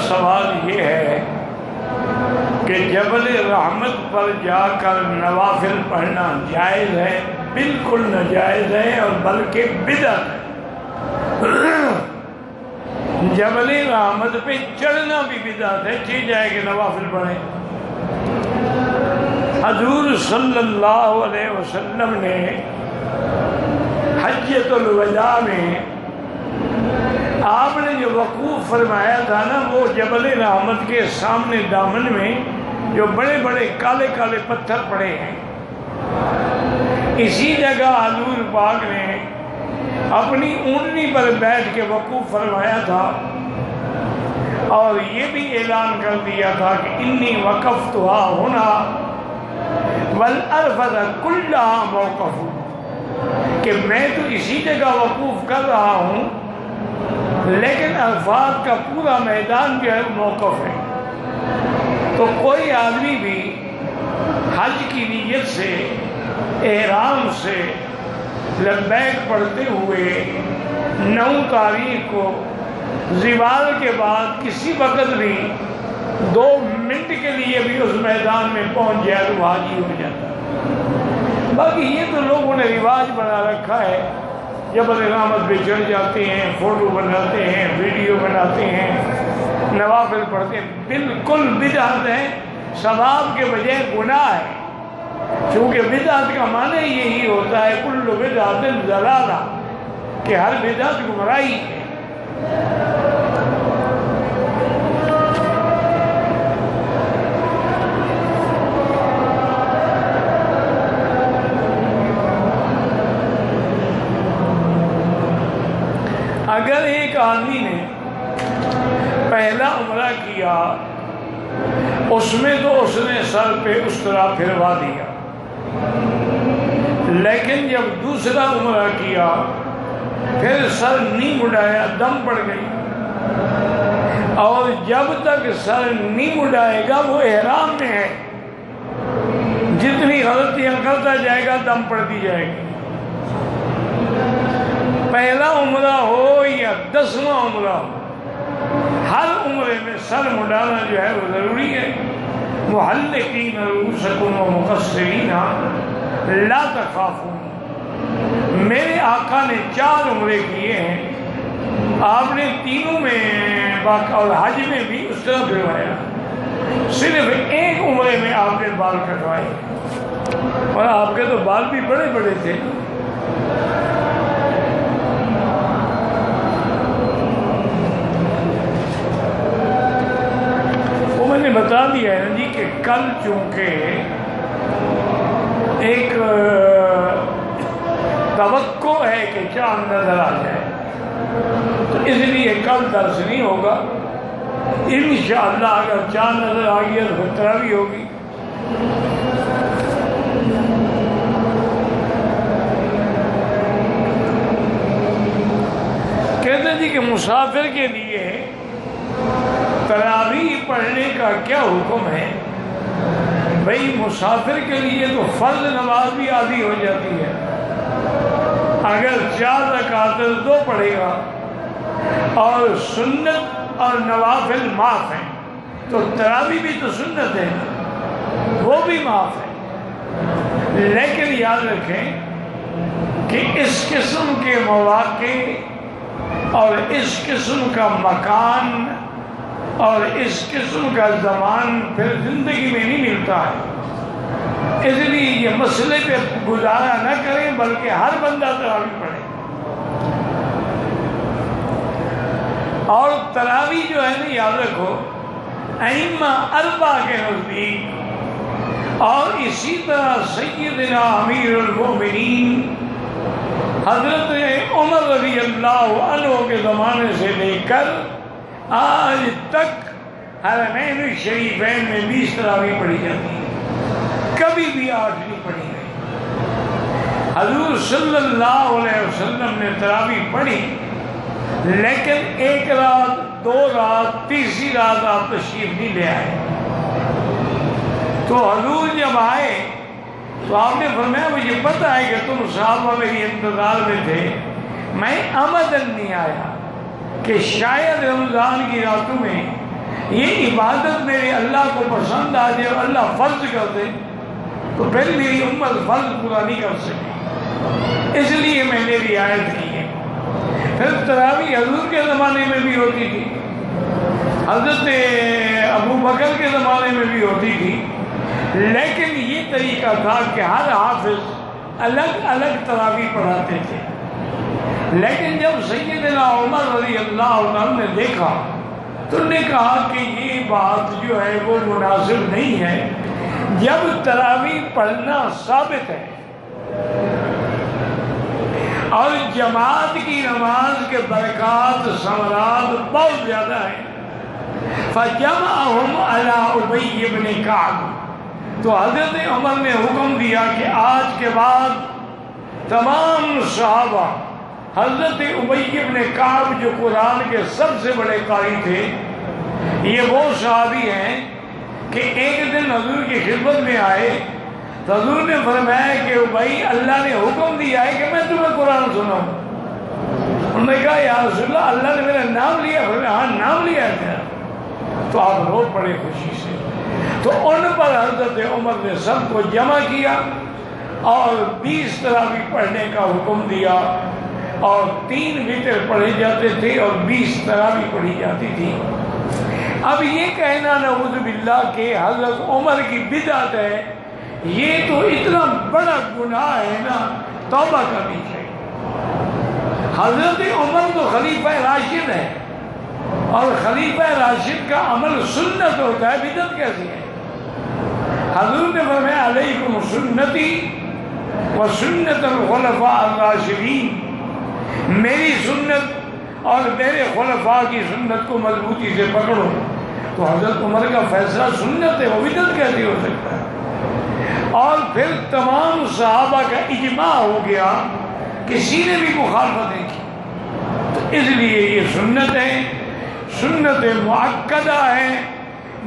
سوال یہ ہے کہ جبل رحمت پر جا کر نوافل پڑھنا جائز ہے؟ بالکل ناجائز ہے اور بلکہ بدعت ہے۔ جبل رحمت پہ چڑھنا بھی بدعت ہے، ٹھیک جائے کہ نوافل پڑھیں۔ حضور صلی اللہ علیہ وسلم نے حجۃ الوداع میں آپ نے جو وقوف فرمایا تھا نا، وہ جبل رحمت کے سامنے دامن میں جو بڑے بڑے کالے کالے پتھر پڑے ہیں، اسی جگہ حضور پاک نے اپنی اونٹنی پر بیٹھ کے وقوف فرمایا تھا اور یہ بھی اعلان کر دیا تھا کہ انی وقفتھا ہنا والارض کلھا موقف، کہ میں تو اسی جگہ وقوف کر رہا ہوں لیکن عرفات کا پورا میدان جو ہے موقف ہے۔ تو کوئی آدمی بھی حج کی نیت سے احرام سے لبیک پڑھتے ہوئے 9 تاریخ کو زوال کے بعد کسی وقت بھی 2 منٹ کے لیے بھی اس میدان میں پہنچ جائے تو حاجی ہو جاتا ہے۔ باقی یہ تو لوگوں نے رواج بنا رکھا ہے، جبل رحمت پہ چڑھ جاتے ہیں، فوٹو بناتے ہیں، ویڈیو بناتے ہیں، نوافل پڑھتے ہیں، بالکل بدعت ہے، ثواب کے بجائے گناہ ہے۔ چونکہ بدعت کا معنی یہی ہوتا ہے کل بدعت ضلالہ، کہ ہر بدعت گمراہی ہے۔ اگر ایک آدمی نے پہلا عمرہ کیا، اس میں تو اس نے سر پہ اس طرح پھروا دیا، لیکن جب دوسرا عمرہ کیا پھر سر نہیں اڑایا، دم پڑ گئی، اور جب تک سر نہیں اڑائے گا وہ احرام میں ہے، جتنی غلطیاں کرتا جائے گا دم پڑتی جائے گی۔ پہلا عمرہ ہو یا 10واں عمرہ ہو، ہر عمرے میں سر مڈانا جو ہے وہ ضروری ہے۔ محلقین رؤوسکم ومقصرین لا تخافون، میرے آقا نے 4 عمرے کیے ہیں، آپ نے تینوں میں اور حج میں بھی اس طرح پھروایا، صرف ایک عمرے میں آپ نے بال کٹوائے، اور آپ کے تو بال بھی بڑے بڑے تھے۔ میں نے بتا دیا ہے نا جی کہ کل چونکہ ایک توقع ہے کہ چاند نظر آ جائے، تو اس لیے کل درس نہیں ہوگا۔ انشاءاللہ اگر چاند نظر آ گیا تو پھر تراویح ہوگی۔ کہتے ہیں جی کہ مسافر کے لیے تراویح پڑھنے کا کیا حکم ہے؟ بھئی مسافر کے لیے تو فرض نماز بھی آدھی ہو جاتی ہے، اگر 4 رکعتیں 2 پڑھے گا اور سنت اور نوافل معاف ہیں، تو تراویح بھی تو سنت ہے، وہ بھی معاف ہے۔ لیکن یاد رکھیں کہ اس قسم کے مواقع اور اس قسم کا مکان اور اس قسم کا زمان پھر زندگی میں نہیں ملتا ہے، اس لیے یہ مسئلے پہ گزارا نہ کریں بلکہ ہر بندہ تراویح پڑھے۔ اور تراویح جو ہے نا یاد رکھو ائمہ 4 کے نزدیک، اور اسی طرح سیدنا امیر المومنین حضرت عمر رضی اللہ عنہ کے زمانے سے لے کر آج تک حرمین شریفین میں 20 تراویح پڑھی جاتی ہے، کبھی بھی 8 نہیں پڑھی گئی۔ حضور صلی اللہ علیہ وسلم نے تراویح پڑھی، لیکن 1 رات 2 رات تیسری رات آپ تشریف نہیں لے آئے۔ تو حضور جب آئے تو آپ نے فرمایا مجھے پتہ ہے کہ تم صحابہ میری انتظار میں تھے، میں عمدن نہیں آیا کہ شاید رمضان کی راتوں میں یہ عبادت میرے اللہ کو پسند آ جائے اور اللہ فرض کر دے تو پھر میری امت فرض پورا نہیں کر سکے، اس لیے میں نے رعایت کی ہے۔ پھر تراویح حضور کے زمانے میں بھی ہوتی تھی، حضرت ابو بکر کے زمانے میں بھی ہوتی تھی، لیکن یہ طریقہ تھا کہ ہر حافظ الگ الگ تراویح پڑھاتے تھے۔ لیکن جب سیدنا عمر رضی اللہ عنہ نے دیکھا تو انہوں نے کہا کہ یہ بات جو ہے وہ مناسب نہیں ہے، جب تراویح پڑھنا ثابت ہے اور جماعت کی نماز کے برکات ثمرات بہت زیادہ ہیں، فَجَمَعَهُمْ عَلَىٰ أُبَيِّ بْنِ كَعْبٍ، تو حضرت عمر نے حکم دیا کہ آج کے بعد تمام صحابہ حضرت ابی بن کعب جو قرآن کے سب سے بڑے قاری تھے، یہ وہ صحابی ہیں کہ ایک دن حضور کی خدمت میں آئے تو حضور نے فرمایا کہ ابی اللہ نے حکم دیا ہے کہ میں تمہیں قرآن سناؤں۔ انہوں نے کہا یا رسول اللہ اللہ نے میرا نام لیا؟ ہاں نام لیا تھا۔ تو آپ رو پڑے خوشی سے۔ تو ان پر حضرت عمر نے سب کو جمع کیا اور 20 تراویح پڑھنے کا حکم دیا، اور 3 وتر پڑھے جاتے تھے اور 20 تراویح پڑھی جاتی تھی۔ اب یہ کہنا نعوذ باللہ کہ حضرت عمر کی بدعت ہے، یہ تو اتنا بڑا گناہ ہے نا، توبہ کرنی چاہیے۔ حضرت عمر تو خلیفہ راشد ہے، اور خلیفہ راشد کا عمل سنت ہوتا ہے، بدعت کیسی ہے؟ حضور نے فرمایا علیکم سنتی و سنت الخلفاء الراشدین، میری سنت اور میرے خلفاء کی سنت کو مضبوطی سے پکڑو۔ تو حضرت عمر کا فیصلہ سنت ہے، وہ بدعت کیسے ہو سکتا ہے؟ اور پھر تمام صحابہ کا اجماع ہو گیا، کسی نے بھی مخالفت نہیں کی، تو اس لیے یہ سنت ہے، سنت مؤکدہ ہے۔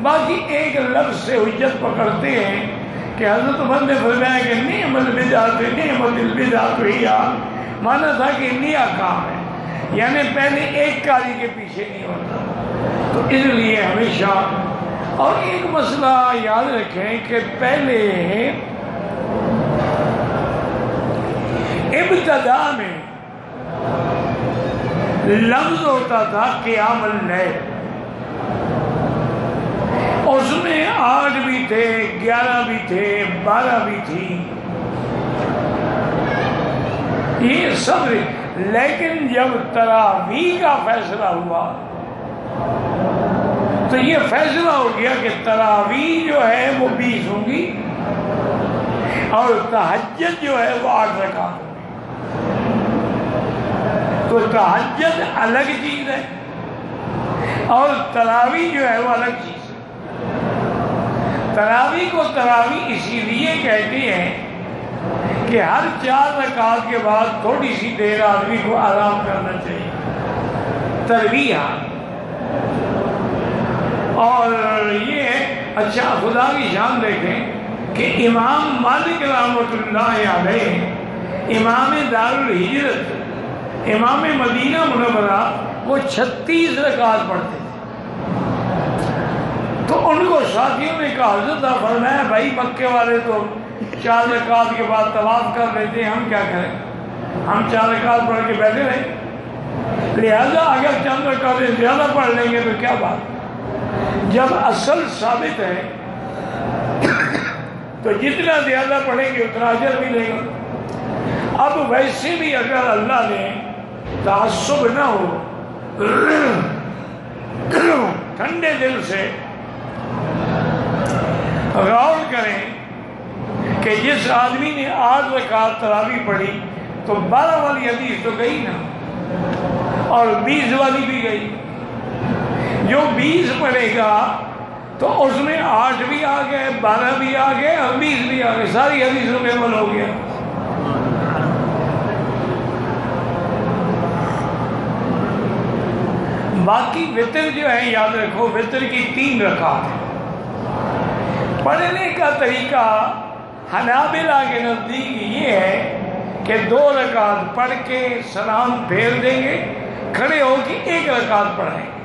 باقی ایک لفظ سے حجت پکڑتے ہیں کہ حضرت عمر نے فرمایا کہ نعم البدعۃ نعمت البدعۃ ہی، مانا تھا کہ نیا کام ہے، یعنی پہلے ایک کاری کے پیچھے نہیں ہوتا۔ تو اس لیے ہمیشہ، اور ایک مسئلہ یاد رکھیں کہ پہلے ابتدا میں لفظ ہوتا تھا قیام اللیل، اس میں 8 بھی تھے، 11 بھی تھے، 12 بھی تھی، یہ سب۔ لیکن جب تراویح کا فیصلہ ہوا تو یہ فیصلہ ہو گیا کہ تراویح جو ہے وہ 20 ہوں گی اور تہجد جو ہے وہ 8 رکعت ہوگی۔ تو تہجد الگ چیز ہے اور تراویح جو ہے وہ الگ چیز ہے۔ تراویح کو تراویح اسی لیے کہتے ہیں کہ ہر 4 رکعت کے بعد تھوڑی سی دیر آدمی کو آرام کرنا چاہیے، ترویح۔ اور یہ اچھا خدا کی شان دیکھیں کہ امام مالک رحمۃ اللہ علیہ امام دار الہجرت، امام مدینہ منورہ، وہ 36 رکعت پڑھتے تھے۔ تو ان کو ساتھیوں نے کہا، حضرت آپ فرمایا بھائی مکے والے تو 4 رکعت کے بعد طواف کر لیتے ہیں، ہم کیا کریں؟ ہم 4 رکعت پڑھ کے بیٹھے رہیں، لہذا اگر چند رکعتیں زیادہ پڑھ لیں گے تو کیا بات؟ جب اصل ثابت ہے تو جتنا زیادہ پڑھیں گے اتنا اجر ملے گا۔ اب ویسے بھی اگر اللہ نے تعصب نہ ہو، ٹھنڈے دل سے غور کریں کہ جس آدمی نے 8 رکعت تراویح پڑھی تو 12 والی حدیث تو گئی نا، اور 20 والی بھی گئی۔ جو 20 پڑھے گا تو اس میں 8 بھی آ گئے، 12 بھی آ گئے اور 20 بھی آ گئے، ساری حدیثوں میں عمل ہو گیا۔ باقی وطر جو ہے یاد رکھو، وطر کی 3 رکعت ہے۔ پڑھنے کا طریقہ حنابلہ کے نزدیک یہ ہے کہ 2 رکعت پڑھ کے سلام پھیر دیں گے، کھڑے ہو کے 1 رکعت پڑھیں گے۔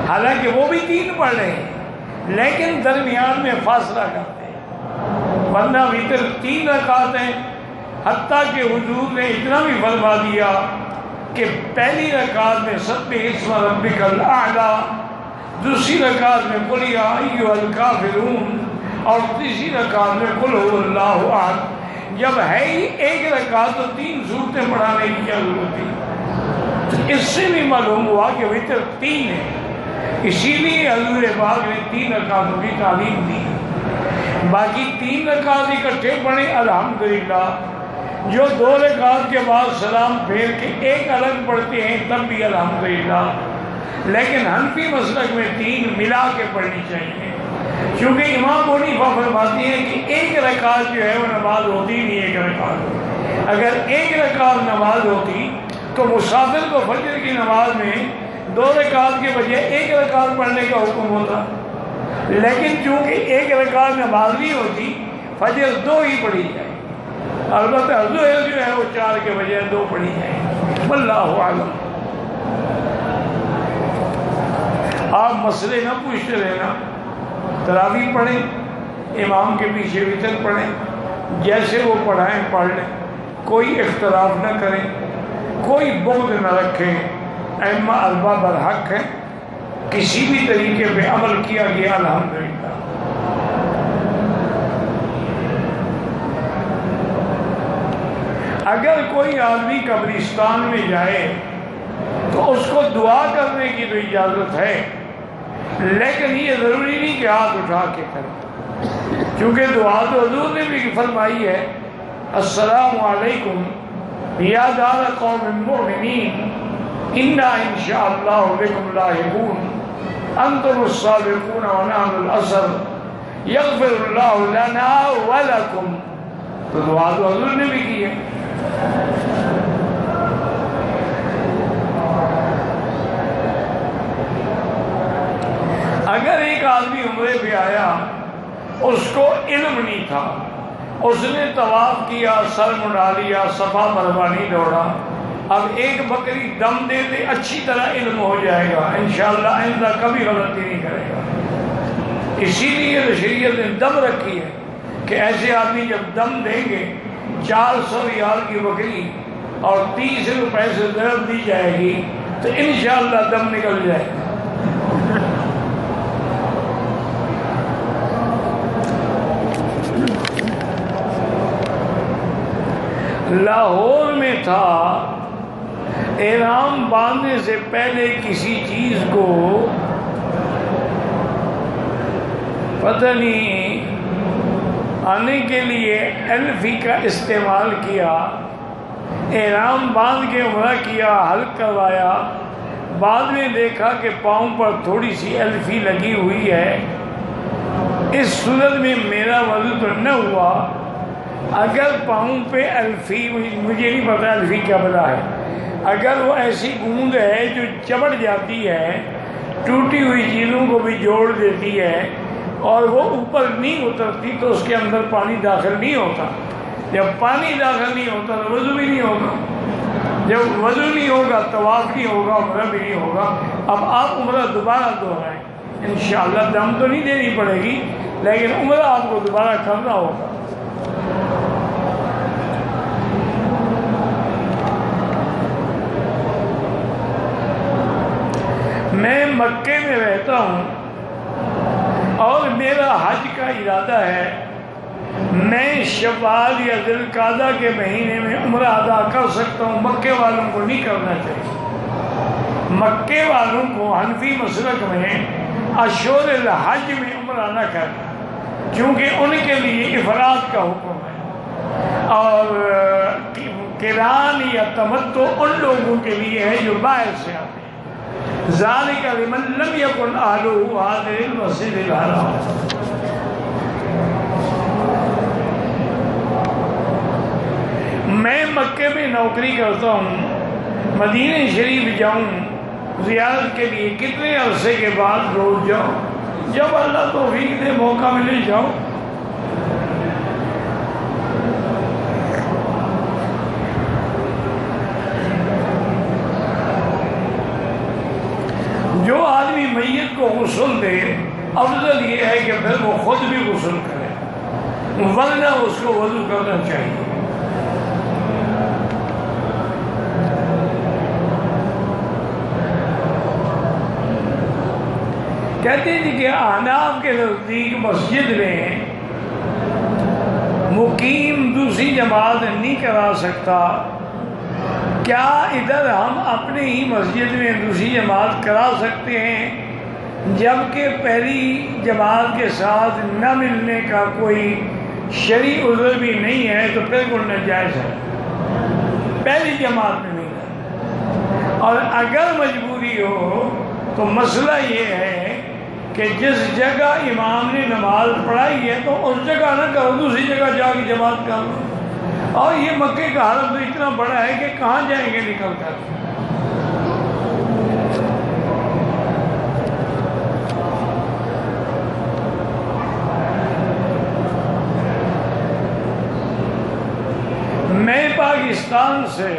حالانکہ وہ بھی 3 پڑھ رہے ہیں لیکن درمیان میں فاصلہ کرتے ہیں، ورنہ وطر 3 رکعت ہیں۔ حتیٰ کہ حضور نے اتنا بھی فرما دیا کہ پہلی رکعت میں سبح اسم ربک الاعلیٰ، دوسری رکعت میں قل یا ایھا الکافرون، اور تیسری رکعت میں قل ھو اللہ احد۔ جب ہے ہی 1 رکعت تو 3 سورتیں پڑھانے کی کیا ضرورت تھی؟ تو اس سے بھی معلوم ہوا کہ وطر 3 ہے، اسی لیے حضور پاک نے 3 رکعتوں کی تعلیم دی۔ باقی 3 رکعت اکٹھے پڑھیں الحمدللہ، جو 2 رکعت کے بعد سلام پھیر کے 1 الگ پڑھتے ہیں تب بھی الحمدللہ، لیکن حنفی مسلک میں 3 ملا کے پڑھنی چاہیے، کیونکہ امام ابو حنیفہ فرماتے ہیں کہ 1 رکعت جو ہے وہ نماز ہوتی نہیں۔ 1 رکعت اگر 1 رکعت نماز ہوتی تو مسافر کو فجر کی نماز میں 2 رکعت کے بجائے 1 رکعت پڑھنے کا حکم ہوتا، لیکن چونکہ 1 رکعت نماز نہیں ہوتی فجر 2 ہی پڑھی جائے، البتہ ظہر جو ہے وہ 4 کے بجائے 2 پڑھی جائے۔ واللہ اعلم۔ آپ مسئلے نہ پوچھتے رہنا، تراویح پڑھیں، امام کے پیچھے وطر پڑھیں، جیسے وہ پڑھائیں پڑھ لیں، کوئی اختلاف نہ کریں، کوئی بغض نہ رکھیں، ائمہ اربعہ برحق ہیں، کسی بھی طریقے پہ عمل کیا گیا الحمدللہ۔ اگر کوئی آدمی قبرستان میں جائے تو اس کو دعا کرنے کی تو اجازت ہے، لیکن یہ ضروری نہیں کہ ہاتھ اٹھا کے کریں، کیونکہ دعا تو حضور نے بھی فرمائی ہے السلام علیکم یا دار قوم المؤمنین انا انشاءاللہ بکم لاحقون انتم السابقون ونحن الاثر یغفر اللہ لنا ولکم۔ تو دعا تو حضور نے بھی کی ہے۔ اگر ایک آدمی عمرے پہ آیا، اس کو علم نہیں تھا، اس نے طواف کیا، سر مڈا لیا، صفا مروا نہیں دوڑا، اب ایک بکری دم دے دے اچھی طرح علم ہو جائے گا، انشاءاللہ آئندہ کبھی غلطی نہیں کرے گا۔ اسی لیے شریعت نے دم رکھی ہے کہ ایسے آدمی جب دم دیں گے 400 ریال کی بکری اور 30 روپے سے ضرب دی جائے گی تو انشاءاللہ دم نکل جائے گا۔ لاہور میں تھا، احرام باندھنے سے پہلے کسی چیز کو پتہ نہیں آنے کے لیے الفی کا استعمال کیا، احرام باندھ کے عمرہ کیا، حلق کروایا، بعد میں دیکھا کہ پاؤں پر تھوڑی سی الفی لگی ہوئی ہے، اس صورت میں میرا وضو تو نہ ہوا۔ اگر پاؤں پہ الفی، مجھے نہیں پتا الفی کیا بلا ہے، اگر وہ ایسی گوند ہے جو چبڑ جاتی ہے، ٹوٹی ہوئی چیزوں کو بھی جوڑ دیتی ہے اور وہ اوپر نہیں اترتی تو اس کے اندر پانی داخل نہیں ہوتا، جب پانی داخل نہیں ہوتا تو وضو بھی نہیں ہوگا، جب وضو نہیں ہوگا طواف نہیں ہوگا، عمرہ بھی نہیں ہوگا۔ اب آپ عمرہ دوبارہ دہرائیں، انشاءاللہ دم تو نہیں دینی پڑے گی لیکن عمرہ آپ کو دوبارہ کرنا ہوگا۔ میں مکے میں رہتا ہوں اور میرا حج کا ارادہ ہے، میں شوال یا ذی القعدہ کے مہینے میں عمرہ ادا کر سکتا ہوں، مکے والوں کو نہیں کرنا چاہیے۔ مکے والوں کو حنفی مسلک میں اشہر الحج میں عمرہ نہ کرنا، کیونکہ ان کے لیے افراد کا حکم ہے، اور قران یا تمتع ان لوگوں کے لیے ہے جو باہر سے آتے ہیں۔ ذالک لمن لم یکن اہلہ حاضر المسجد الحرام۔ میں مکے میں نوکری کرتا ہوں، مدینہ شریف جاؤں زیارت کے لیے کتنے عرصے کے بعد روز جاؤں؟ جب اللہ توفیق دے، موقع ملے جاؤ۔ جو آدمی میت کو غسل دے، افضل یہ ہے کہ پھر وہ خود بھی غسل کرے، ورنہ اس کو وضو کرنا چاہیے۔ کہتے ہیں کہ احناف کے نزدیک مسجد میں مقیم دوسری جماعت نہیں کرا سکتا، کیا ادھر ہم اپنے ہی مسجد میں دوسری جماعت کرا سکتے ہیں جبکہ پہلی جماعت کے ساتھ نہ ملنے کا کوئی شرعی عذر بھی نہیں ہے؟ تو بالکل ناجائز ہے پہلی جماعت میں ملنا۔ اور اگر مجبوری ہو تو مسئلہ یہ ہے کہ جس جگہ امام نے نماز پڑھائی ہے تو اس جگہ نہ کرو، دوسری جگہ جا کے جماعت کر لو۔ اور یہ مکے کا حرم تو اتنا بڑا ہے کہ کہاں جائیں گے نکل کر؟ میں پاکستان سے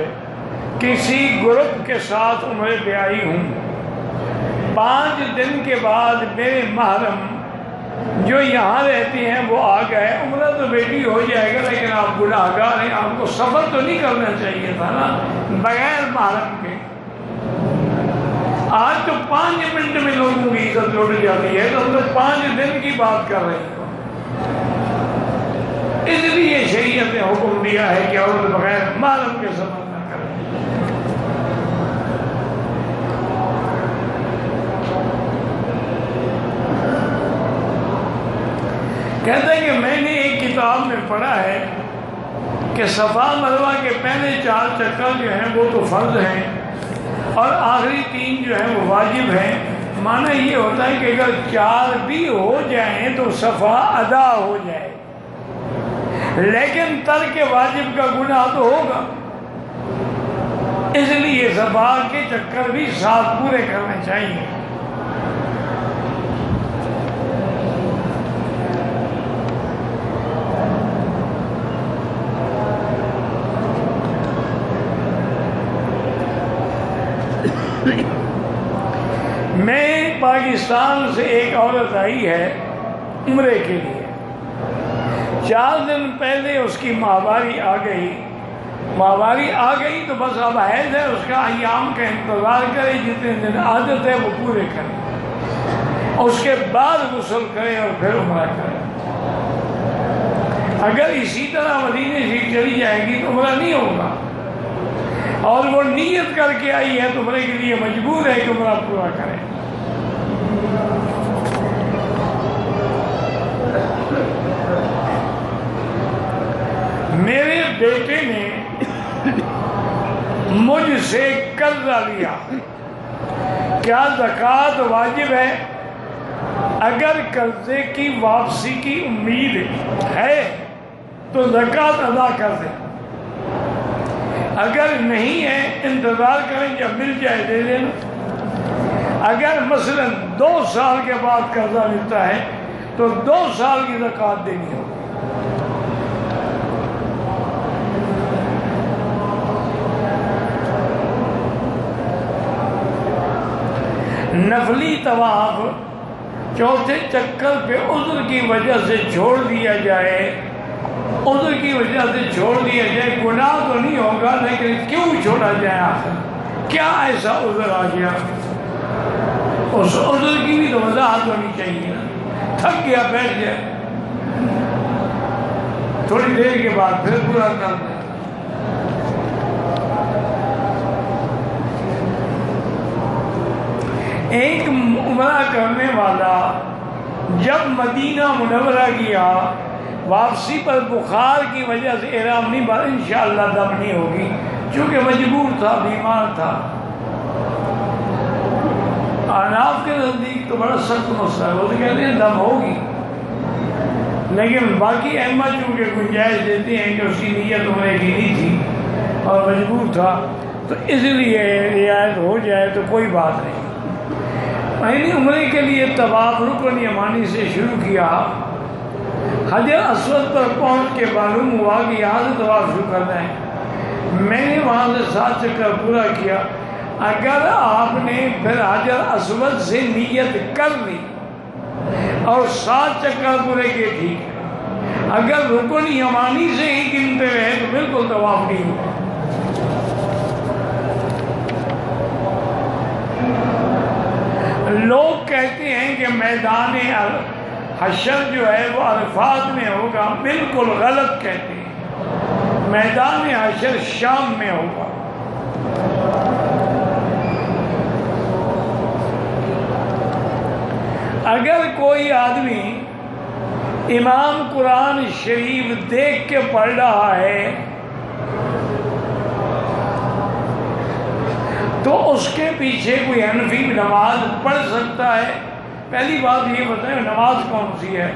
کسی گروپ کے ساتھ عمرے پہ آئی ہوں، 5 دن کے بعد میرے محرم جو یہاں رہتے ہیں وہ آ گئے، عمرہ تو بیٹی ہو جائے گا لیکن آپ گناہ گار ہیں، آپ کو سفر تو نہیں کرنا چاہیے تھا نا بغیر محرم کے۔ آج تو 5 منٹ میں لوگوں کی عزت لوٹ جاتی ہے، تو ہم تو 5 دن کی بات کر رہے ہیں۔ اس لیے شریعت نے حکم دیا ہے کہ عورت بغیر محرم کے سفر نہ کرے۔ کہتے ہیں کہ میں نے ایک کتاب میں پڑھا ہے کہ صفا مروہ کے پہلے 4 چکر جو ہیں وہ تو فرض ہیں اور آخری 3 جو ہیں وہ واجب ہیں۔ معنی یہ ہوتا ہے کہ اگر 4 بھی ہو جائیں تو صفا ادا ہو جائے، لیکن ترک واجب کا گناہ تو ہوگا، اس لیے صفا کے چکر بھی 7 پورے کرنے چاہیے۔ میں پاکستان سے ایک عورت آئی ہے عمرے کے لیے، 4 دن پہلے اس کی ماہواری آ گئی۔ ماہواری آ گئی تو بس اب حیض ہے، اس کا ایام کا انتظار کرے، جتنے دن عادت ہے وہ پورے کرے، اس کے بعد غسل کرے اور پھر عمرہ کرے۔ اگر اسی طرح مدینے سے چلی جائے گی تو عمرہ نہیں ہوگا، اور وہ نیت کر کے آئی ہے تو عمرے کے لیے مجبور ہے کہ عمرہ پورا کرے۔ میرے بیٹے نے مجھ سے قرضہ لیا، کیا زکوٰۃ واجب ہے؟ اگر قرضے کی واپسی کی امید ہے تو زکوٰۃ ادا کر دیں، اگر نہیں ہے انتظار کریں، جب مل جائے دے دینا۔ اگر مثلا 2 سال کے بعد قرضہ ملتا ہے تو 2 سال کی زکوٰۃ دینی ہوگی۔ نفلی طواف 4تھے چکر پہ عذر کی وجہ سے چھوڑ دیا جائے، عذر کی وجہ سے چھوڑ دیا جائے، گناہ تو نہیں ہوگا لیکن کیوں چھوڑا جائے؟ آخر کیا ایسا عذر آ گیا؟ اس عذر کی بھی تو وضاحت ہونی چاہیے نا۔ تھک گیا بیٹھ جائے، تھوڑی دیر کے بعد پھر پورا کر دیں۔ ایک عمرہ کرنے والا جب مدینہ منورہ گیا، واپسی پر بخار کی وجہ سے احرام نہیں باندھا، انشاءاللہ دم نہیں ہوگی، چونکہ مجبور تھا، بیمار تھا۔ احناف کے نزدیک تو بڑا سخت مسئلہ ہے، وہ تو کہتے ہیں دم ہوگی، لیکن باقی ائمہ چونکہ گنجائش دیتے ہیں کہ اس کی نیت عمرے کی نہیں تھی اور مجبور تھا، تو اس لیے رعایت ہو جائے تو کوئی بات نہیں۔ میں نے عمرے کے لیے طواف رکن یمانی سے شروع کیا، حجر اسود پر پہنچ کے معلوم ہوا کہ یہاں سے طواف شروع کرنا ہے، میں نے وہاں سے 7 چکر پورا کیا۔ اگر آپ نے پھر حجر اسود سے نیت کر لی اور 7 چکر پورے کیے ٹھیک ہے، اگر رکن یمانی سے ہی گنتے رہے تو بالکل طواف نہیں ہوا۔ لوگ کہتے ہیں کہ میدان حشر جو ہے وہ عرفات میں ہوگا، بالکل غلط کہتے ہیں، میدان حشر شام میں ہوگا۔ اگر کوئی آدمی امام قرآن شریف دیکھ کے پڑھ رہا ہے تو اس کے پیچھے کوئی حنفی نماز پڑھ سکتا ہے؟ پہلی بات یہ بتائیں نماز کون سی ہے،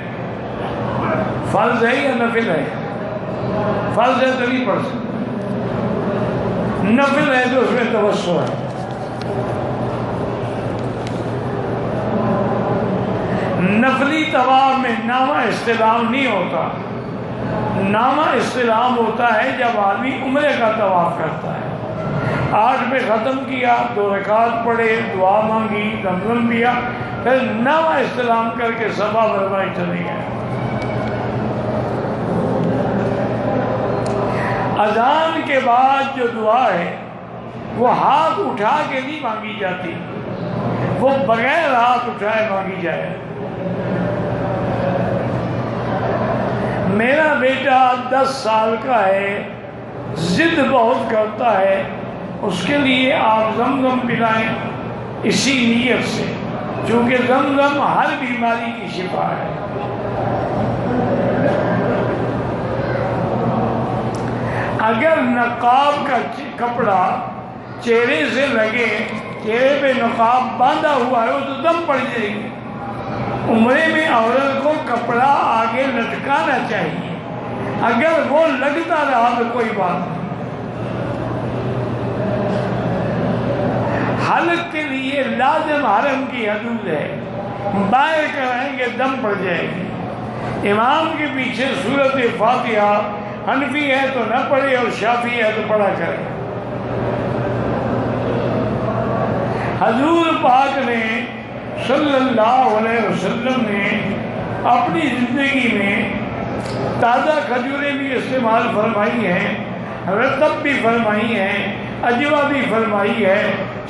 فرض ہے یا نفل ہے؟ فرض ہے تو نہیں پڑھ سکتا، نفل ہے تو اس میں توسع ہے۔ نفلی طواف میں نامہ استلام نہیں ہوتا، نامہ استلام ہوتا ہے جب آدمی عمرے کا طواف کرتا ہے، 8 پہ ختم کیا، 2 رکعت پڑھے، دعا مانگی، زمزم پیا، پھر نامہ استلام کر کے صفا مروا چلے گئے۔ اذان کے بعد جو دعا ہے وہ ہاتھ اٹھا کے نہیں مانگی جاتی، وہ بغیر ہاتھ اٹھائے مانگی جائے۔ میرا بیٹا 10 سال کا ہے، ضد بہت کرتا ہے، اس کے لیے آپ زمزم پلائیں اسی نیت سے، چونکہ زمزم ہر بیماری کی شفا ہے۔ اگر نقاب کا کپڑا چہرے سے لگے، چہرے پہ نقاب باندھا ہوا ہے، وہ تو دم پڑ جائے گی۔ عمرے میں عورت کو کپڑا آگے لٹکانا چاہیے، اگر وہ لگتا رہا تو کوئی بات نہیں۔ حلق کے لیے لازم حرم کی حدود ہے، باہر کرائیں گے دم پڑ جائے گی۔ امام کے پیچھے سورۃ فاتحہ حنفی ہے تو نہ پڑھے اور شافعی ہے تو پڑھا کرے۔ حضور پاک نے صلی اللہ علیہ وسلم نے اپنی زندگی میں تازہ کھجوریں بھی استعمال فرمائی ہیں، رطب بھی فرمائی ہیں، اجوا بھی فرمائی ہے،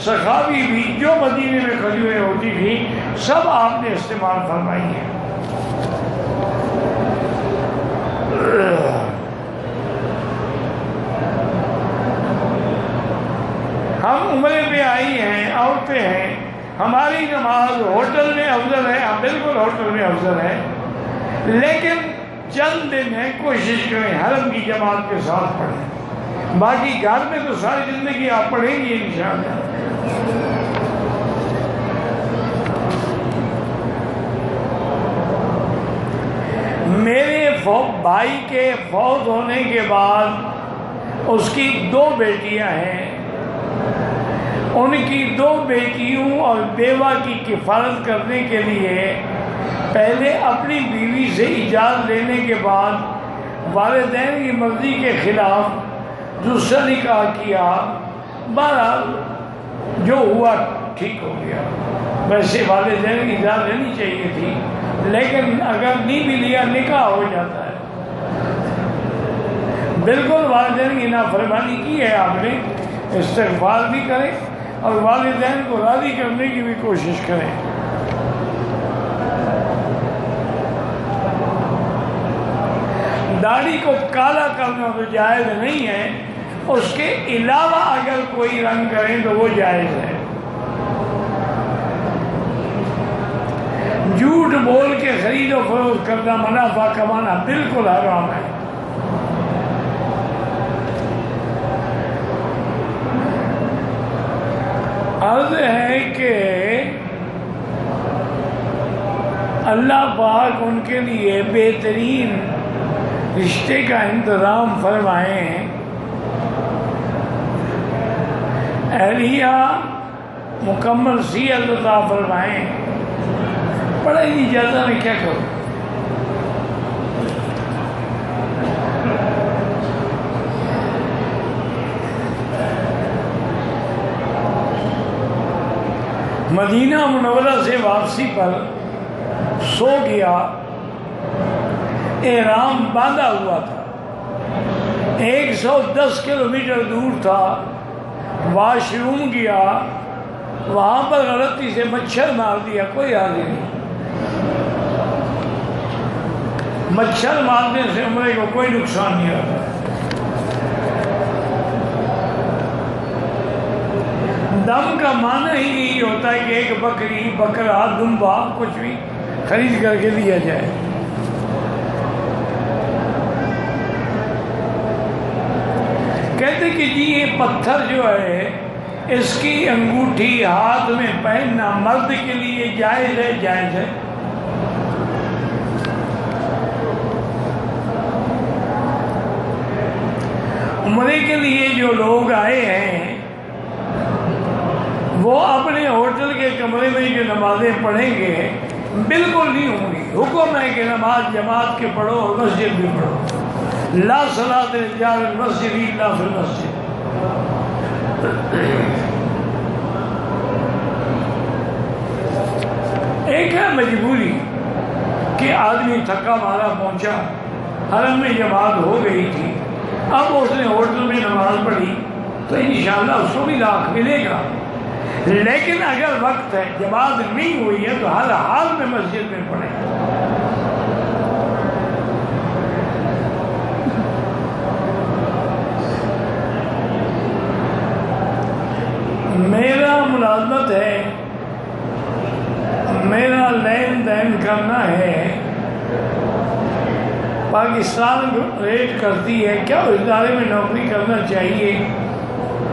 سخاوی بھی، جو مدینے میں کھجوریں ہوتی تھیں سب آپ نے استعمال فرمائی ہیں۔ ہم عمرے پہ آئی ہیں، عورتیں ہیں، ہماری نماز ہوٹل میں افضل ہے، ہم بالکل ہوٹل میں افضل ہے، لیکن چند دن ہے، کوشش کریں حرم کی جماعت کے ساتھ پڑھیں، باقی گھر میں تو ساری زندگی آپ پڑھیں گی انشاءاللہ۔ میرے بھائی کے فوت ہونے کے بعد اس کی 2 بیٹیاں ہیں، ان کی 2 بیٹیوں اور بیوہ کی کفالت کرنے کے لیے پہلے اپنی بیوی سے اجازت لینے کے بعد والدین کی مرضی کے خلاف دوسرا نکاح کیا، بہرحال جو ہوا ٹھیک ہو گیا۔ ویسے والدین کی اجازت لینی چاہیے تھی، لیکن اگر نہیں بھی لیا نکاح ہو جاتا ہے۔ بالکل والدین کی نافرمانی کی ہے آپ نے، استغفار بھی کریں اور والدین کو راضی کرنے کی بھی کوشش کریں۔ داڑھی کو کالا کرنا تو جائز نہیں ہے، اس کے علاوہ اگر کوئی رنگ کریں تو وہ جائز ہے۔ جھوٹ بول کے خرید و فروخت کرنا، منافع کمانا بالکل حرام ہے۔ عرض ہے کہ اللہ پاک ان کے لیے بہترین رشتے کا انتظام فرمائیں، اہلیہ مکمل صحت عطا فرمائیں۔ پڑھا ہی نہیں جاتا، میں کیا کروں؟ مدینہ منورہ سے واپسی پر سو گیا، احرام باندھا ہوا تھا، 110 کلومیٹر دور تھا، واش روم گیا، وہاں پر غلطی سے مچھر مار دیا، کوئی حاضر نہیں۔ مچھر مارنے سے عمرے کو کوئی نقصان نہیں ہوتا۔ دم کا معنی ہی یہی ہوتا ہے کہ ایک بکری، بکرا، دمبا کچھ بھی خرید کر کے دیا جائے۔ کہتے کہ جی یہ پتھر جو ہے اس کی انگوٹھی ہاتھ میں پہننا مرد کے لیے جائز ہے؟ جائز ہے۔ عمرے کے لیے جو لوگ آئے ہیں وہ اپنے ہوٹل کے کمرے میں جو نمازیں پڑھیں گے بالکل نہیں ہوں گی۔ حکم ہے کہ نماز جماعت کے پڑھو اور مسجد بھی پڑھو۔ لا صلاۃ للرجال المسجد الا فی المسجد۔ ایک ہے مجبوری کہ آدمی تھکا مارا پہنچا، حرم میں جماعت ہو گئی تھی، اب اس نے ہوٹل میں نماز پڑھی تو انشاءاللہ اس کو بھی لاکھ ملے گا۔ لیکن اگر وقت ہے، جماعت نہیں ہوئی ہے، تو ہر حال میں مسجد میں پڑھیں۔ میرا ملازمت ہے، میرا لین دین کرنا ہے، پاکستان ریٹ کرتی ہے، کیا اس ادارے میں نوکری کرنا چاہیے؟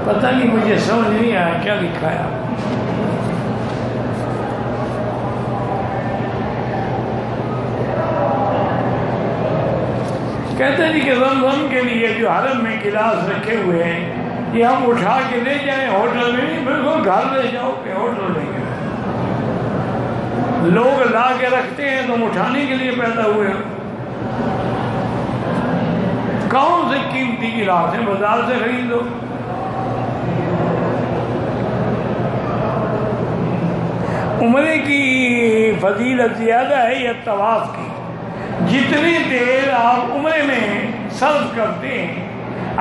پتہ نہیں، مجھے سمجھ نہیں آیا کیا لکھا ہے۔ کہتے ہیں کہ زمزم کے لیے جو حرم میں گلاس رکھے ہوئے ہیں یہ ہم اٹھا کے لے جائیں ہوٹل میں؟ نہیں، بالکل گھر لے جاؤ کہ ہوٹل لے گئے۔ لوگ لا کے رکھتے ہیں تم اٹھانے کے لیے پیدا ہوئے ہو۔ کون سے قیمتی گلاس ہیں؟ بازار سے خرید لو۔ عمرے کی فضیلت زیادہ ہے یا طواف کی؟ جتنی دیر آپ عمرے میں صرف کرتے ہیں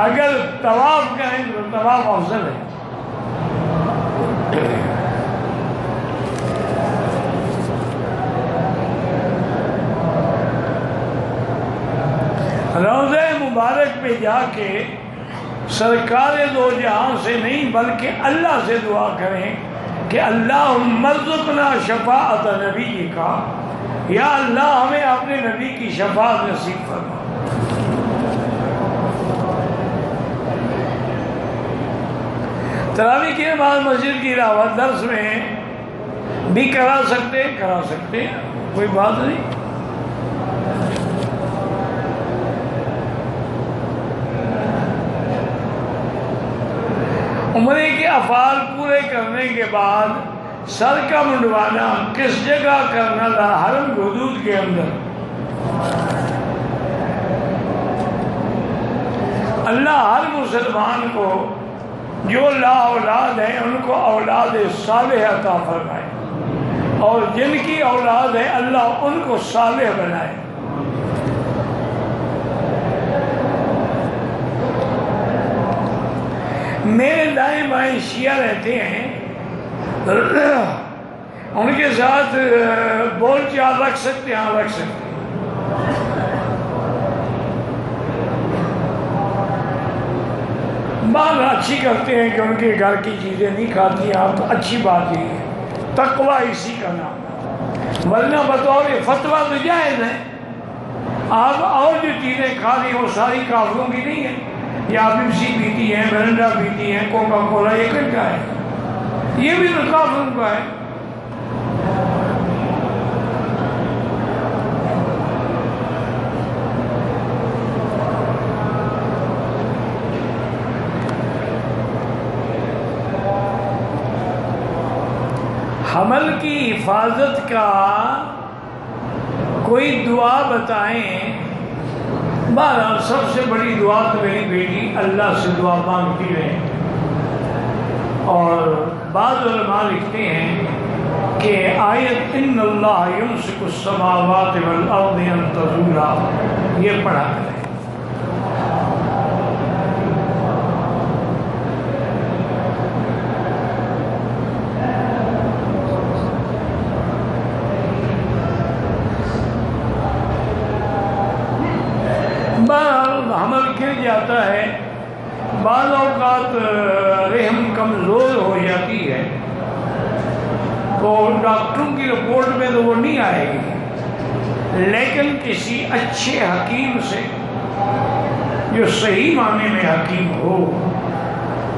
اگر طواف کریں تو طواف افضل ہے۔ روضہ مبارک پہ جا کے سرکار دو جہاں سے نہیں بلکہ اللہ سے دعا کریں کہ اللہم ارزقنا شفاعت نبی کا، یا اللہ ہمیں اپنے نبی کی شفاعت نصیب فرما۔ تراویح کی نماز مسجد کی راوت درس میں بھی کرا سکتے کوئی بات نہیں۔ عمرے کے افعال پورے کرنے کے بعد سر کا منڈوانا کس جگہ کرنا تھا؟ حرم کی حدود کے اندر۔ اللہ ہر مسلمان کو جو لا اولاد ہیں ان کو اولاد صالح عطا فرمائے، اور جن کی اولاد ہے اللہ ان کو صالح بنائے۔ میرے دائیں بائیں شیعہ رہتے ہیں، ان کے ساتھ بول چال رکھ سکتے ہیں؟ ہاں رکھ سکتے ہیں۔ بات اچھی کرتے ہیں کہ ان کے گھر کی چیزیں نہیں کھاتی آپ، تو اچھی بات یہ ہے، تقویٰ اسی کا نام، ورنہ بطور فتویٰ تو جائز ہے۔ آپ اور جو چیزیں کھا رہی ہیں وہ ساری کافروں کی نہیں ہیں، یا پیپسی پیتی ہیں، مرنڈا پیتی ہیں، کوکا کولا، یہ کن کا ہے؟ یہ بھی تو کافروں کا ہے۔ حمل کی حفاظت کا کوئی دعا بتائیں۔ بہرحال سب سے بڑی دعا تو میری بیٹی اللہ سے دعا مانگتی ہے، اور بعض علماء لکھتے ہیں کہ آیت ان اللہ یمسک السماوات والارض ان تزولا یہ پڑھا کریں۔ بہرحال حمل گر جاتا ہے، بعض اوقات رحم کمزور ہو جاتی ہے، تو ڈاکٹروں کی رپورٹ میں تو وہ نہیں آئے گی، لیکن کسی اچھے حکیم سے جو صحیح معنی میں حکیم ہو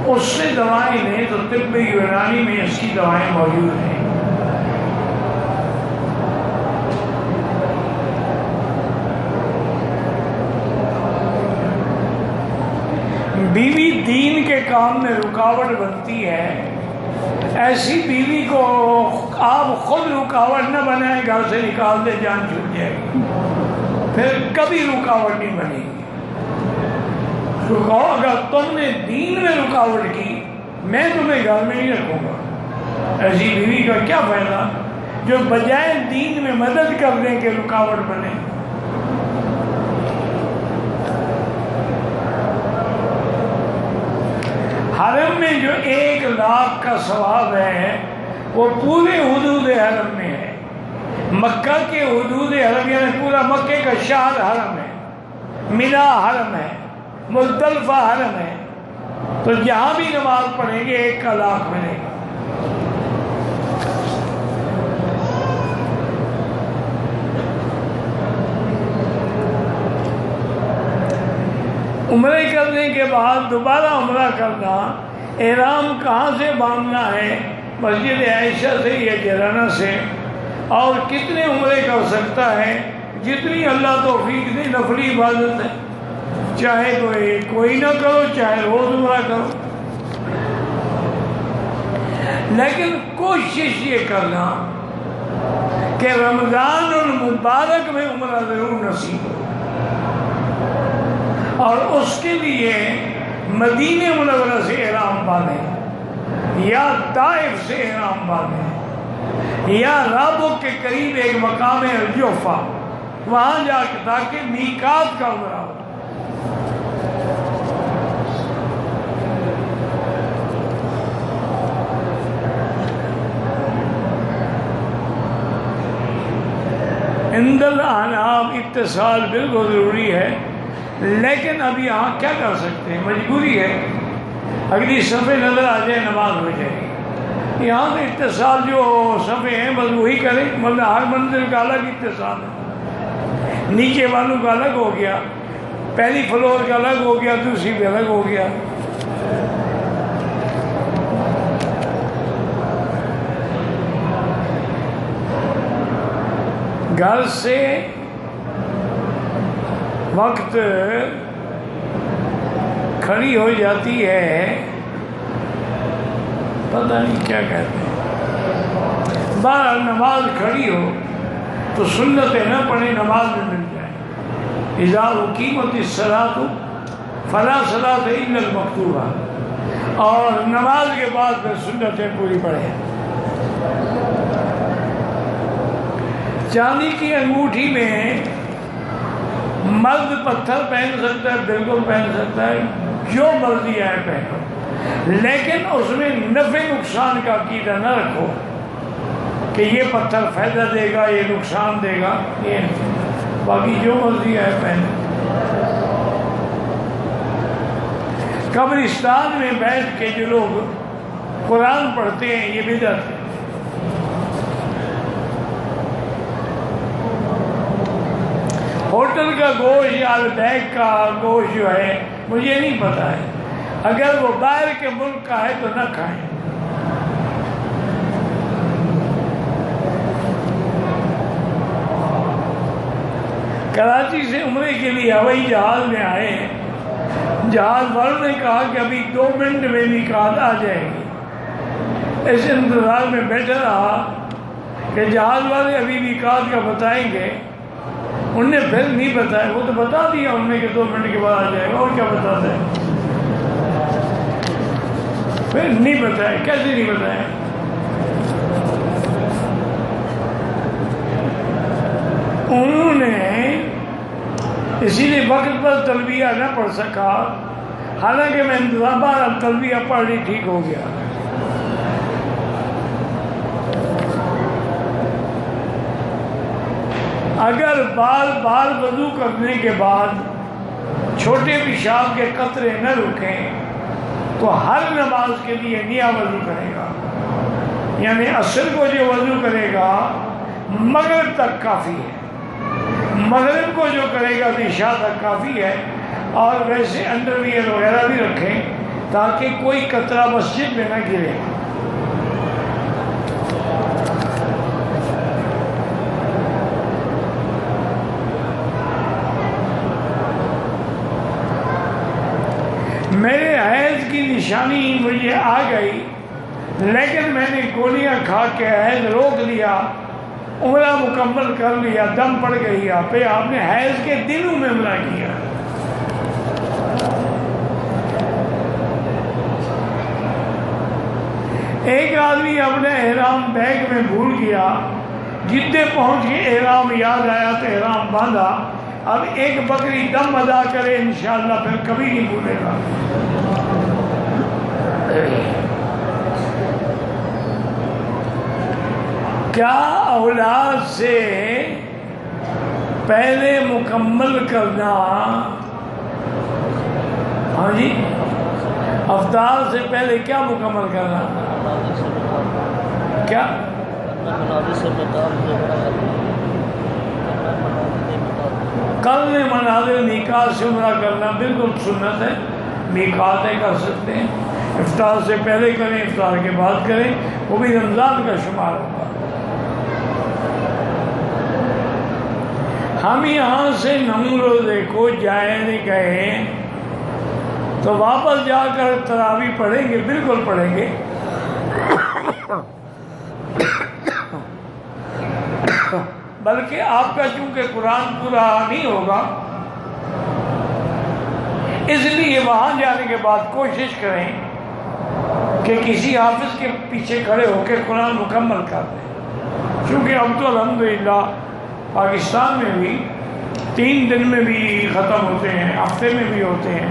اس سے دوائیں لیں، تو طب یونانی میں اس کی دوائیں موجود ہیں۔ بیوی دین کے کام میں رکاوٹ بنتی ہے، ایسی بیوی کو آپ خود رکاوٹ نہ بنائیں، گھر سے نکال دے جان چھوٹ جائے گی، پھر کبھی رکاوٹ نہیں بنے گی۔ اگر تم نے دین میں رکاوٹ کی، میں تمہیں گھر میں نہیں رکھوں گا۔ ایسی بیوی کا کیا فائدہ جو بجائے دین میں مدد کر دیں کہ رکاوٹ بنے۔ حرم میں جو 1,00,000 کا ثواب ہے وہ پورے حدود حرم میں ہے۔ مکہ کے حدود حرم یعنی پورا مکے کا شہر حرم ہے، مینا حرم ہے، مزدلفہ حرم ہے، تو جہاں بھی نماز پڑھیں گے 1,00,000 ملے گا۔ عمرے کرنے کے بعد دوبارہ عمرہ کرنا، احرام کہاں سے باندھنا ہے؟ مسجد عائشہ سے یا جرانہ سے، اور کتنے عمرے کر سکتا ہے؟ جتنی اللہ توفیق دے، نفلی عبادت ہے، چاہے کوئی نہ کرو، چاہے روز عمرہ کرو، لیکن کوشش یہ کرنا کہ رمضان المبارک میں عمرہ ضرور نصیب ہو، اور اس کے لیے مدینہ منورہ سے احرام باندھیں، یا طائف سے احرام باندھیں، یا رابغ کے قریب ایک مقام ہے الجحفہ، وہاں جا کے تاکہ میقات کا عمرہ ہو۔ عند الاحناف اتصال بالکل ضروری ہے، لیکن اب یہاں کیا کر سکتے ہیں، مجبوری ہے، اگلی صفحے نظر آ جائے نماز ہو جائے گی۔ یہاں سے اتصال جو صفحے ہیں بس وہی کریں، مطلب ہر منزل کا الگ اتصال ہے، نیچے والوں کا الگ ہو گیا، پہلی فلور کا الگ ہو گیا، دوسری بھی الگ ہو گیا۔ گھر سے وقت کھڑی ہو جاتی ہے، پتہ نہیں کیا کہتے ہیں، بہرحال نماز کھڑی ہو تو سنتیں نہ پڑھیں، نماز میں مل جائے۔ اذا اقیمت الصلاۃ فلا صلاۃ الا المکتوبہ، اور نماز کے بعد پھر سنتیں پوری پڑھیں۔ چاندی کی انگوٹھی میں مرد پتھر پہن سکتا ہے، بالکل پہن سکتا ہے، جو مرضی ہے پہنو، لیکن اس میں نفع نقصان کا عقیدہ نہ رکھو کہ یہ پتھر فائدہ دے گا، یہ نقصان دے گا، یہ نہیں، باقی جو مرضی ہے پہنو۔ قبرستان میں بیٹھ کے جو لوگ قرآن پڑھتے ہیں یہ بدعت ہے۔ ہوٹل کا گوشت یا البیک کا گوشت جو ہے مجھے نہیں پتا ہے، اگر وہ باہر کے ملک کا ہے تو نہ کھائیں۔ کراچی سے عمرے کے لیے ہوائی جہاز میں آئے، جہاز والوں نے کہا کہ ابھی 2 منٹ میں میقات آ جائے گی، اس انتظار میں بیٹھا رہا کہ جہاز والے ابھی میقات کا بتائیں گے. انہوں نے پھر نہیں بتایا. وہ تو بتا دیا انہوں نے کہ 2 منٹ کے بعد آ جائے گا، اور کیا بتاتے ہیں. پھر نہیں بتایا. کیسے نہیں بتایا؟ انہوں نے اسی لیے وقت پر تلبیہ نہ پڑھ سکا، حالانکہ میں انتظام اب تلبیہ پڑھ لی، ٹھیک ہو گیا. اگر بار بار وضو کرنے کے بعد چھوٹے پیشاب کے قطرے نہ رکیں تو ہر نماز کے لیے نیا وضو کرے گا. یعنی عصر کو جو وضو کرے گا مغرب تک کافی ہے، مغرب کو جو کرے گا تو عشاء تک کافی ہے. اور ویسے انڈر ویئر وغیرہ بھی رکھیں تاکہ کوئی قطرہ مسجد میں نہ گرے. میرے حیض کی نشانی مجھے آ گئی، لیکن میں نے گولیاں کھا کے حیض روک لیا، عمرہ مکمل کر لیا، دم پڑ گئی. پہ آپ نے حیض کے دنوں میں عمرہ کیا. ایک آدمی اپنے احرام بیگ میں بھول گیا، جدے پہنچ کے احرام یاد آیا تو احرام باندھا. اب ایک بکری دم ادا کرے انشاءاللہ پھر کبھی نہیں بھولے گا. کیا اولاد سے پہلے مکمل کرنا، ہاں جی، افطار سے پہلے کیا مکمل کرنا؟ کیا قبل مناظر میقات سے عمرہ کرنا بالکل سنت ہے. میقاتیں کر سکتے ہیں، افطار سے پہلے کریں، افطار کے بعد کریں، وہ بھی رمضان کا شمار ہوگا. ہم یہاں سے 9 روزے کو جائے نہیں گئے تو واپس جا کر تراویح پڑھیں گے، بالکل پڑھیں گے. بلکہ آپ کا چونکہ قرآن پورا نہیں ہوگا، اس لیے وہاں جانے کے بعد کوشش کریں کہ کسی حافظ کے پیچھے کھڑے ہو کے قرآن مکمل کر دیں. کیونکہ اب تو الحمدللہ پاکستان میں بھی 3 دن میں بھی ختم ہوتے ہیں، ہفتے میں بھی ہوتے ہیں،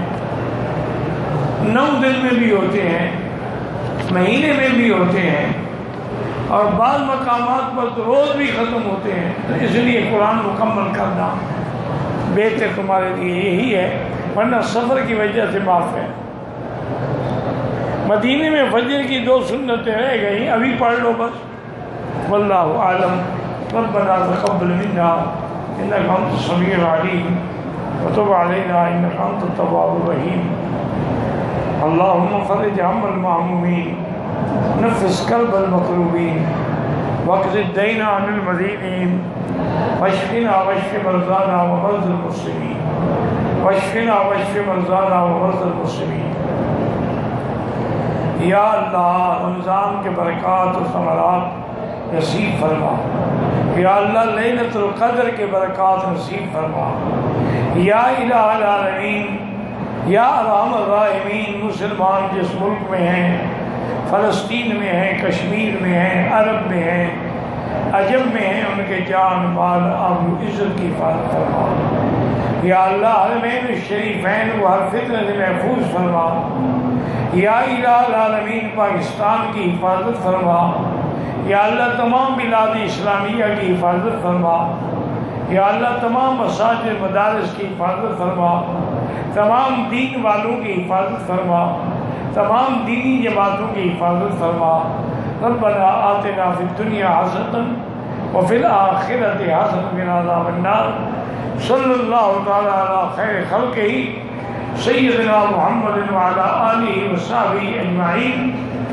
9 دن میں بھی ہوتے ہیں، مہینے میں بھی ہوتے ہیں، اور بعض مقامات پر تو روز بھی ختم ہوتے ہیں. اس لیے قرآن مکمل کرنا بہتر تمہارے لیے یہی ہے، ورنہ سفر کی وجہ سے معاف ہے. مدینے میں فجر کی 2 سنتیں رہ گئیں، ابھی پڑھ لو بس. واللہ اعلم. ربنا تقبل منا انك انت السميع العليم وتب علينا انك انت التواب الرحيم. اللهم فرج هم المهمومين، نفس كرب المكروبين، واقض الدين عن المدينين، واشفنا واشف مرضانا ومرضى المسلمين، واشفنا واشف مرضانا ومرضى المسلمين. یا اللہ رمضان کے برکات و ثمرات نصیب فرما. یا اللہ لیلۃ القدر کے برکات نصیب فرما. یا الہ العالمین، یا ارحم الراحمین، مسلمان جس ملک میں ہیں، فلسطین میں ہیں، کشمیر میں ہیں، عرب میں ہیں، عجم میں ہیں، ان کے جان مال آبرو عزت کی حفاظت فرما. یا اللہ حرمین الشریفین کو ہر فتنہ سے محفوظ فرما. یا الہ العالمین پاکستان کی حفاظت فرما. یا اللہ تمام بلاد اسلامیہ کی حفاظت فرما. یا اللہ تمام مساجد مدارس کی حفاظت فرما. تمام دین والوں کی حفاظت فرما. تمام دینی جماعتوں کی حفاظت فرما. ربنا آتنا فی الدنیا حسنۃ وفی الآخرۃ حسنۃ وقنا عذاب النار. صلی اللہ تعالی علی خیر خلقہ سیدنا محمد وعلی آلہ وصحبہ اجمعین.